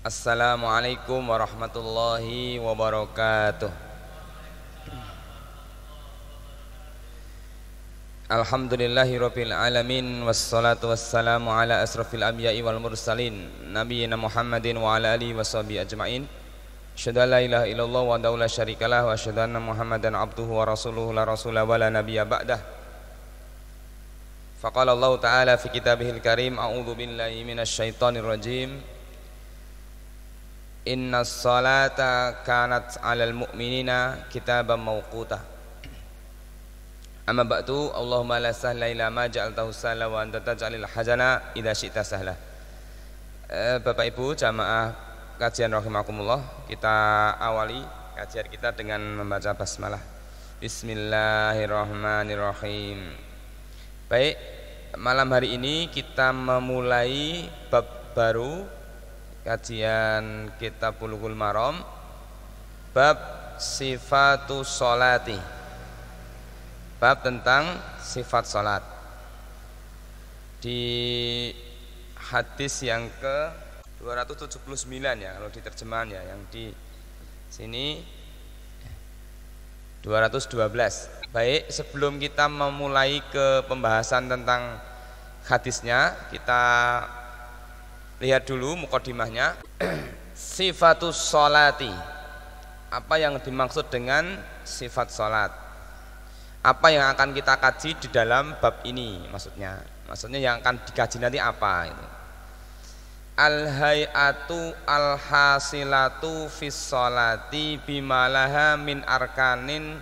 Assalamualaikum warahmatullahi wabarakatuh. Alhamdulillahirabbil alamin wassalatu wassalamu ala asrofil anbiya'i wal mursalin nabiyina Muhammadin wa ala alihi washabihi ajmain. Asyhadu an la ilaha illallah wa la syarikalah wa asyhadu anna Muhammadan abduhu wa rasuluhu la rasula wa la nabiyya ba'dah. Faqala Allah ta'ala fi kitabihil karim, a'udzu billahi minasyaitonir rajim. Innas salata kanat 'alal mu'minina kitaban mawquta. Amma ba'du, Allahumma la sahla illa ma ja'altahu sahla wa anta taj'alul hazana idza syi'ta sahla. Bapak Ibu jamaah kajian rahimakumullah, kita awali kajian kita dengan membaca basmalah. Bismillahirrahmanirrahim. Baik, malam hari ini kita memulai bab baru kajian Kitab Bulughul Maram, bab sifatus sholati, bab tentang sifat sholat. Di hadis yang ke 279 ya kalau diterjemahan ya, yang di sini 212. Baik, sebelum kita memulai ke pembahasan tentang hadisnya, kita lihat dulu mukadimahnya. Sifatus sholati, apa yang dimaksud dengan sifat sholat, apa yang akan kita kaji di dalam bab ini, maksudnya yang akan dikaji nanti apa itu. Al-hayatu al-hasilatu fis sholati bimalaha min arkanin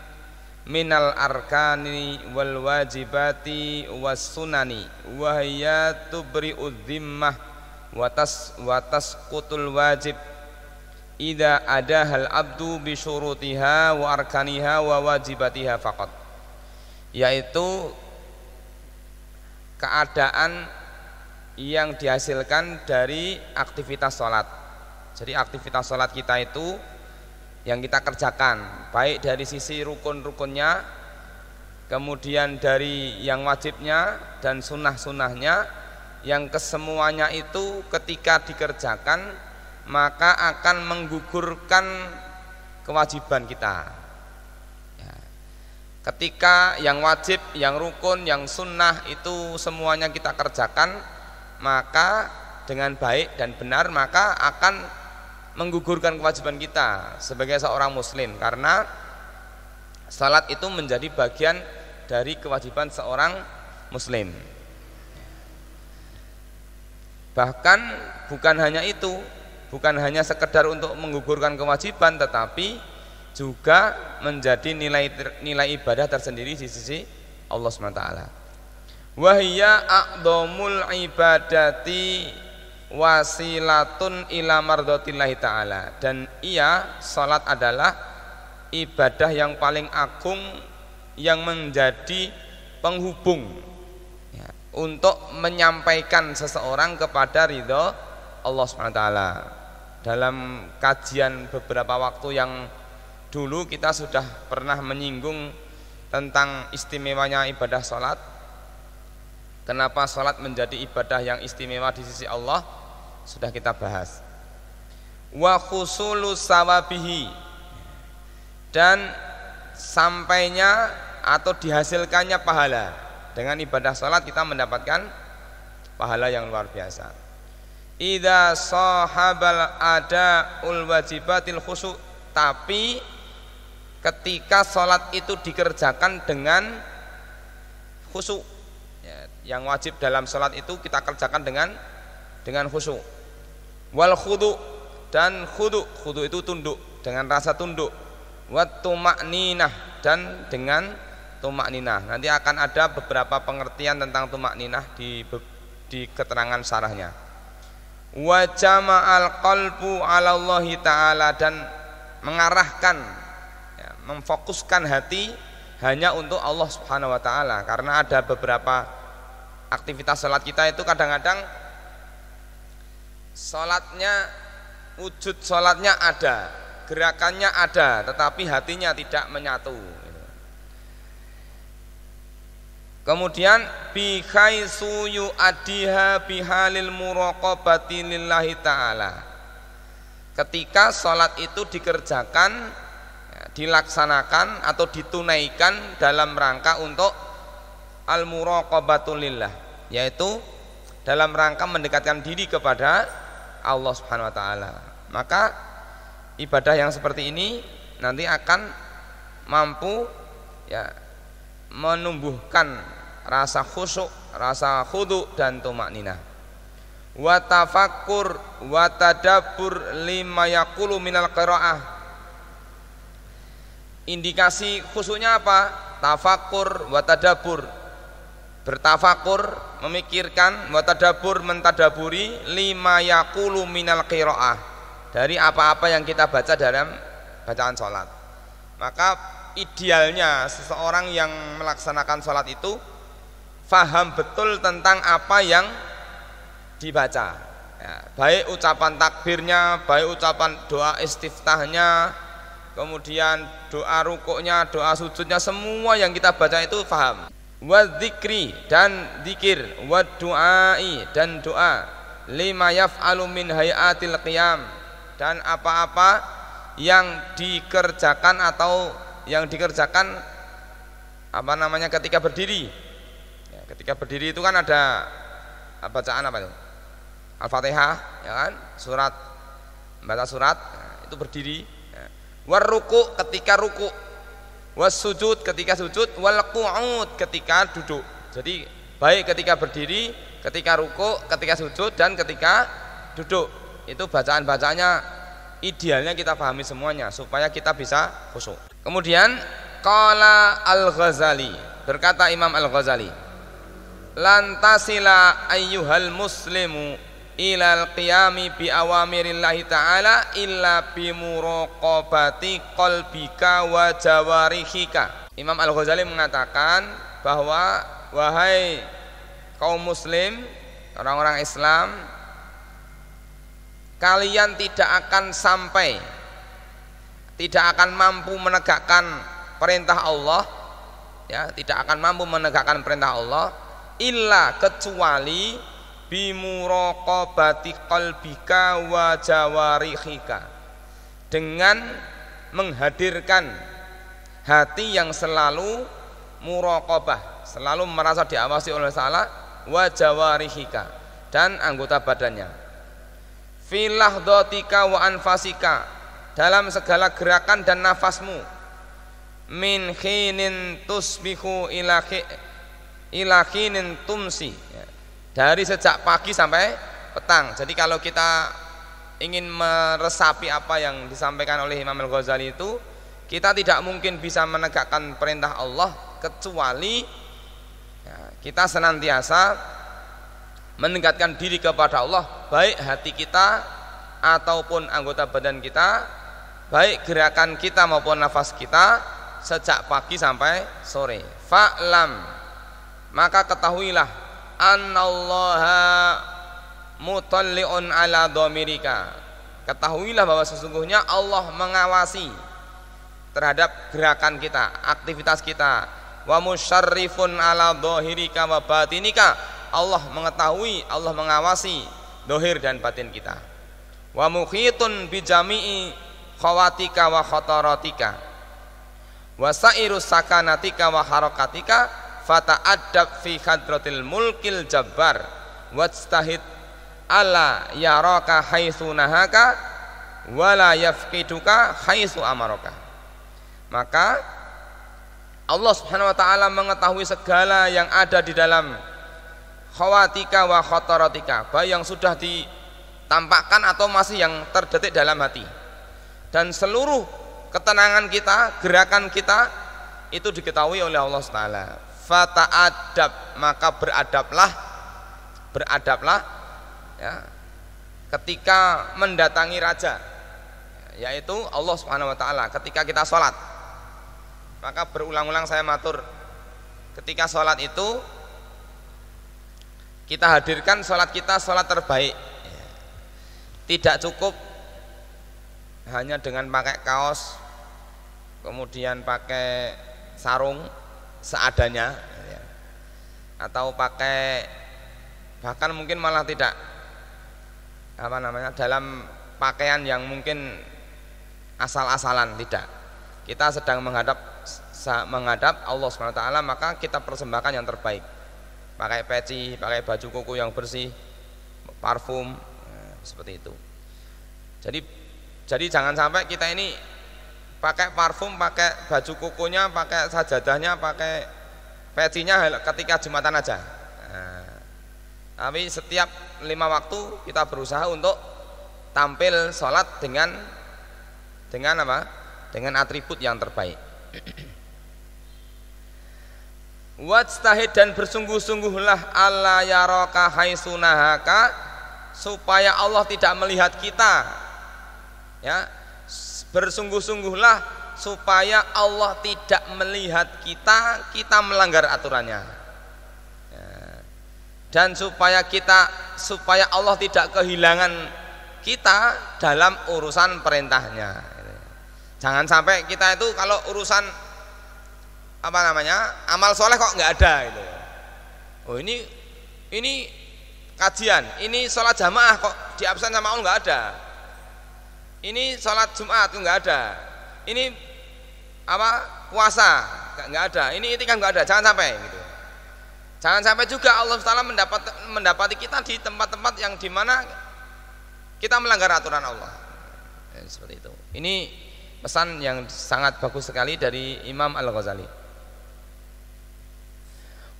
minal arkani wal wajibati was sunani wa hiya tubri'udz zimmah watas kutul wajib idza adahal abdu bi syurutiha wa arkaniha wa wajibatiha faqat, yaitu keadaan yang dihasilkan dari aktivitas sholat. Jadi aktivitas sholat kita itu yang kita kerjakan, baik dari sisi rukun-rukunnya, kemudian dari yang wajibnya dan sunnah-sunnahnya, yang kesemuanya itu ketika dikerjakan maka akan menggugurkan kewajiban kita ya. Ketika yang wajib, yang rukun, yang sunnah itu semuanya kita kerjakan, maka dengan baik dan benar, maka akan menggugurkan kewajiban kita sebagai seorang muslim, karena salat itu menjadi bagian dari kewajiban seorang muslim. Bahkan bukan hanya itu, bukan hanya sekedar untuk menggugurkan kewajiban, tetapi juga menjadi nilai ibadah tersendiri di sisi Allah SWT. Wahiyya a'dhamul ibadati wasilatun ila mardhatillahi ta'ala. Dan ia, salat adalah ibadah yang paling agung yang menjadi penghubung untuk menyampaikan seseorang kepada ridho Allah SWT. Dalam kajian beberapa waktu yang dulu kita sudah pernah menyinggung tentang istimewanya ibadah sholat. Kenapa sholat menjadi ibadah yang istimewa di sisi Allah, sudah kita bahas. Wa khusulu sawabihi, dan sampainya atau dihasilkannya pahala. Dengan ibadah sholat kita mendapatkan pahala yang luar biasa. Idza sahabal adaul wajibatil khusyu', tapi ketika sholat itu dikerjakan dengan khusyuk ya, yang wajib dalam sholat itu kita kerjakan dengan khusyuk. Wal khudu', dan khudu' itu tunduk, dengan rasa tunduk. Wat tuma'ninah, dan dengan tumakninah. Nanti akan ada beberapa pengertian tentang tumakninah di keterangan syarahnya. Wa jama'al qalbu 'ala Allah ta'ala, dan mengarahkan ya, memfokuskan hati hanya untuk Allah Subhanahu wa taala, karena ada beberapa aktivitas salat kita itu kadang-kadang salatnya, wujud salatnya ada, gerakannya ada, tetapi hatinya tidak menyatu. Kemudian bi khaitsu yu'addiha bihalil muraqabati lillahi ta'ala, ketika sholat itu dikerjakan, dilaksanakan atau ditunaikan dalam rangka untuk al-muraqabatu lillah, yaitu dalam rangka mendekatkan diri kepada Allah Subhanahu wa taala. Maka ibadah yang seperti ini nanti akan mampu ya menumbuhkan rasa khusyuk, rasa khudu dan tumakninah. Wa tafakkur wa tadabbur lima yaqulu minal qiraah. Indikasi khusyuknya apa? Tafakkur wa tadabbur. Bertafakur, memikirkan, wa tadabbur, mentadaburi lima yaqulu minal qiraah, dari apa-apa yang kita baca dalam bacaan sholat. Maka idealnya seseorang yang melaksanakan sholat itu faham betul tentang apa yang dibaca ya, baik ucapan takbirnya, baik ucapan doa istiftahnya, kemudian doa rukuknya, doa sujudnya, semua yang kita baca itu faham. Wa dzikri, dan dzikir, wa du'ai, dan doa, lima yaf'alu min hayatil qiyam, dan apa-apa yang dikerjakan atau yang dikerjakan ketika berdiri ya, ketika berdiri itu kan ada bacaan apa itu? Al-Fatihah ya kan, surat, baca surat ya, itu berdiri ya. War ruku, ketika ruku, was sujud, ketika sujud, wal qu'ud, ketika duduk. Jadi baik ketika berdiri, ketika ruku, ketika sujud, dan ketika duduk. Itu bacaan-bacaannya idealnya kita pahami semuanya supaya kita bisa khusyuk. Kemudian qala Al-Ghazali, berkata Imam Al-Ghazali, lantasila ayyuhal muslimu ilal qiyami bi awamirillahi ta'ala illa bi muraqabati qalbika wa jawarihika. Imam Al-Ghazali mengatakan bahwa wahai kaum muslim, orang-orang Islam, kalian tidak akan sampai, tidak akan mampu menegakkan perintah Allah ya, tidak akan mampu menegakkan perintah Allah illa, kecuali bimuraqabati qalbika wa jawarihika, dengan menghadirkan hati yang selalu muraqabah, selalu merasa diawasi oleh Allah, wa jawarihika, dan anggota badannya, fil lahdhatika wa anfasika, dalam segala gerakan dan nafasmu, min khinin tusbihu ila khinin tumsi, dari sejak pagi sampai petang. Jadi kalau kita ingin meresapi apa yang disampaikan oleh Imam Al-Ghazali itu, kita tidak mungkin bisa menegakkan perintah Allah kecuali ya, kita senantiasa mendekatkan diri kepada Allah, baik hati kita ataupun anggota badan kita, baik gerakan kita maupun nafas kita, sejak pagi sampai sore. Fa'lam, maka ketahuilah, annallaha mutalli'un ala dhamirika, ketahuilah bahwa sesungguhnya Allah mengawasi terhadap gerakan kita, aktivitas kita. Wa musyarrifun ala dhahirika wa batinika, Allah mengetahui, Allah mengawasi dohir dan batin kita. Wa mukhitun bi jami'i khawatika wa khataratika wa sairus sakanatika wa harakatika, fata'addab fi hadratil mulkil jabbar wajtahid alla yaraka haitsu nahaka wala yafqiduka haitsu amaraka. Maka Allah Subhanahu wa taala mengetahui segala yang ada di dalam khawatika wa khataratika, baik yang sudah ditampakkan atau masih yang terdetik dalam hati, dan seluruh ketenangan kita, gerakan kita itu diketahui oleh Allah Subhanahu wa taala. Fata'adab, maka beradablah ya, ketika mendatangi raja, yaitu Allah Subhanahu wa taala. Ketika kita sholat, maka berulang-ulang saya matur, ketika sholat itu kita hadirkan sholat kita sholat terbaik. Tidak cukup hanya dengan pakai kaos, kemudian pakai sarung seadanya ya, atau pakai, bahkan mungkin malah tidak dalam pakaian yang mungkin asal-asalan, tidak. Kita sedang menghadap Allah SWT, maka kita persembahkan yang terbaik. Pakai peci, pakai baju koko yang bersih, parfum, seperti itu. Jadi jangan sampai kita ini pakai parfum, pakai baju kokonya, pakai sajadahnya, pakai pecinya ketika Jumatan aja. Tapi setiap 5 waktu kita berusaha untuk tampil sholat dengan apa? Dengan atribut yang terbaik. Wajtahid, dan bersungguh-sungguhlah alla yaraka haisunahaka, supaya Allah tidak melihat kita. Ya, bersungguh-sungguhlah supaya Allah tidak melihat kita melanggar aturannya. Ya. Dan supaya Allah tidak kehilangan kita dalam urusan perintahnya. Jangan sampai kita itu kalau urusan amal soleh kok nggak ada gitu. Oh ini kajian, ini sholat jamaah kok diabsen sama Allah nggak ada. Ini sholat Jumat nggak ada. Ini puasa nggak ada. Ini itikaf nggak ada. Jangan sampai gitu. Jangan sampai juga Allah Taala mendapati kita di tempat-tempat yang dimana kita melanggar aturan Allah. Seperti itu. Ini pesan yang sangat bagus sekali dari Imam Al-Ghazali.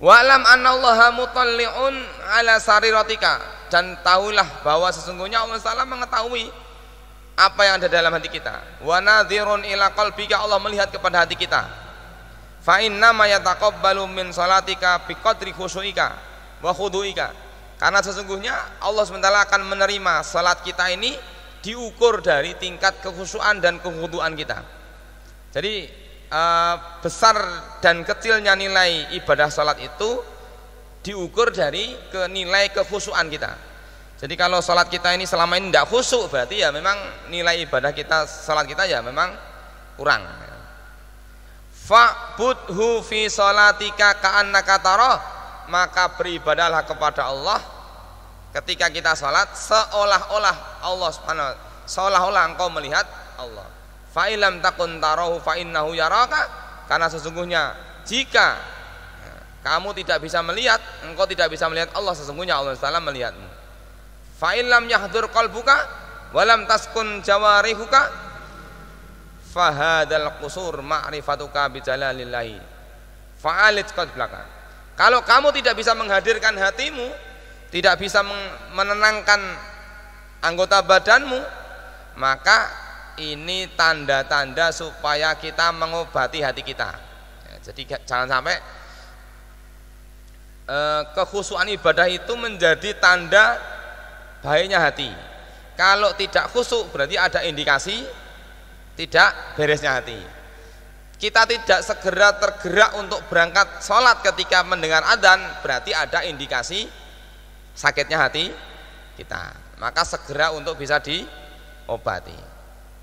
Wa'lam annallaha mutalli'un ala sariratika, dan tahuilah bahwa sesungguhnya Allah Taala mengetahui apa yang ada dalam hati kita. Wa nadhirun ila qalbika, Allah melihat kepada hati kita. Fa inna ma yataqabbalu min salatika biqadri khusyu'ika wa khudu'ika, karena sesungguhnya Allah SWT akan menerima salat kita ini diukur dari tingkat kekhusyuan dan kekhuduan kita. Jadi besar dan kecilnya nilai ibadah salat itu diukur dari nilai kekhusyuan kita. Jadi kalau salat kita ini selama ini tidak khusyuk, berarti ya memang nilai ibadah kita, salat kita ya memang kurang. Fa'budhu fi salatika ka'annaka tarah, maka beribadahlah kepada Allah ketika kita salat seolah-olah Allah Subhanahu, seolah-olah engkau melihat Allah. Fa illam takun tarahu fa innahu yaraka, karena sesungguhnya jika kamu tidak bisa melihat, engkau tidak bisa melihat Allah, sesungguhnya Allah Taala melihatmu. Fa illam yahdur qalbuka wa lam taskun jawarihuka fa hadzal qusur ma'rifatuka bi jalalillahi fa'alit qablaka. Kalau kamu tidak bisa menghadirkan hatimu, tidak bisa menenangkan anggota badanmu, maka ini tanda-tanda supaya kita mengobati hati kita. Ya, jadi jangan sampai kekhusyuan ibadah itu menjadi tanda baiknya hati. Kalau tidak khusyuk berarti ada indikasi tidak beresnya hati. Kita tidak segera tergerak untuk berangkat sholat ketika mendengar adzan, berarti ada indikasi sakitnya hati kita. Maka segera untuk bisa diobati.